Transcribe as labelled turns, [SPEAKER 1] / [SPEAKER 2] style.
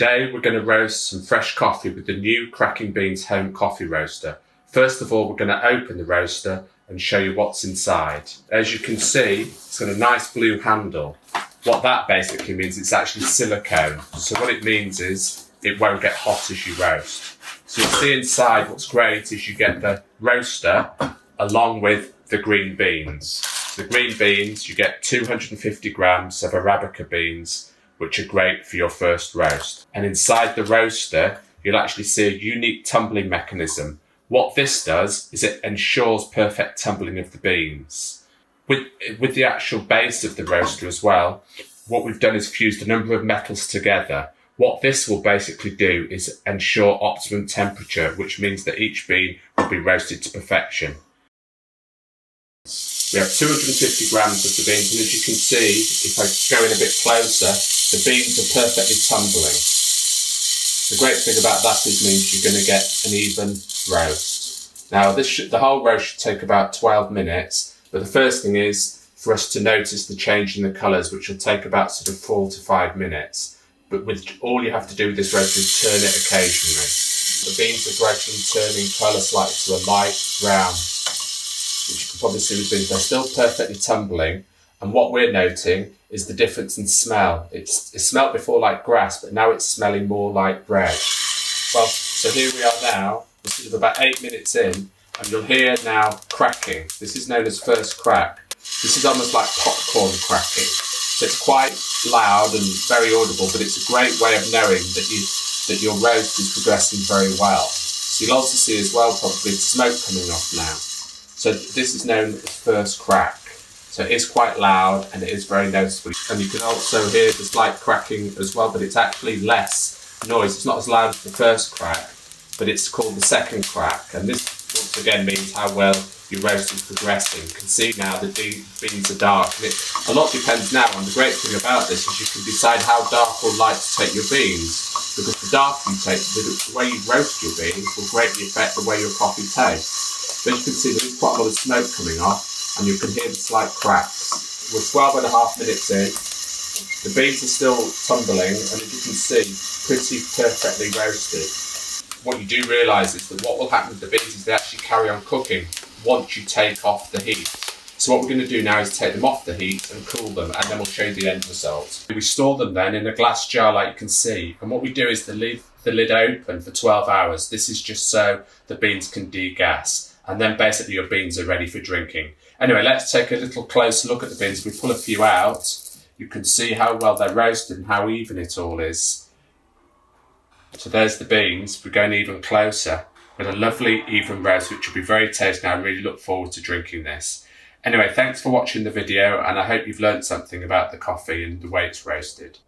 [SPEAKER 1] Today we're going to roast some fresh coffee with the new Crackingbeans home coffee roaster. First of all, we're going to open the roaster and show you what's inside. As you can see, it's got a nice blue handle. What that basically means, it's actually silicone. So what it means is it won't get hot as you roast. So you'll see inside, what's great is you get the roaster along with the green beans. The green beans, you get 250 grams of Arabica beans, which are great for your first roast. And inside the roaster, you'll actually see a unique tumbling mechanism. What this does is it ensures perfect tumbling of the beans. With the actual base of the roaster as well, what we've done is fused a number of metals together. What this will basically do is ensure optimum temperature, which means that each bean will be roasted to perfection. We have 250 grams of the beans, and as you can see, if I go in a bit closer, the beans are perfectly tumbling. The great thing about that is means you're going to get an even roast. Now, the whole roast should take about 12 minutes, but the first thing is for us to notice the change in the colours, which will take about sort of 4 to 5 minutes. But all you have to do with this roast is turn it occasionally. The beans are gradually turning colour slightly to a light brown, which you can probably see with beans. They're still perfectly tumbling, and what we're noting is the difference in smell. It smelled before like grass, but now it's smelling more like bread. Well, so here we are now, this is about 8 minutes in, and you'll hear now cracking. This is known as first crack. This is almost like popcorn cracking. So it's quite loud and very audible, but it's a great way of knowing that your roast is progressing very well. So you'll also see as well probably the smoke coming off now. So this is known as first crack. So it is quite loud and it is very noticeable. And you can also hear the slight cracking as well, but it's actually less noise. It's not as loud as the first crack, but it's called the second crack. And this once again means how well your roast is progressing. You can see now the beans are dark. And a lot depends now, and the great thing about this is you can decide how dark or light to take your beans, because the darker you take, the way you roast your beans will greatly affect the way your coffee tastes. But you can see there is quite a lot of smoke coming off, and you can hear the slight cracks. We're 12 and a half minutes in. The beans are still tumbling, and as you can see, pretty perfectly roasted. What you do realise is that what will happen with the beans is they actually carry on cooking once you take off the heat. So what we're going to do now is take them off the heat and cool them, and then we'll show you the end result. We store them then in a glass jar like you can see, and what we do is leave the lid open for 12 hours. This is just so the beans can degas, and then basically your beans are ready for drinking. Anyway, let's take a little closer look at the beans. If we pull a few out, you can see how well they're roasted and how even it all is. So there's the beans. We're going even closer with a lovely even roast, which will be very tasty. I really look forward to drinking this. Anyway, thanks for watching the video, and I hope you've learned something about the coffee and the way it's roasted.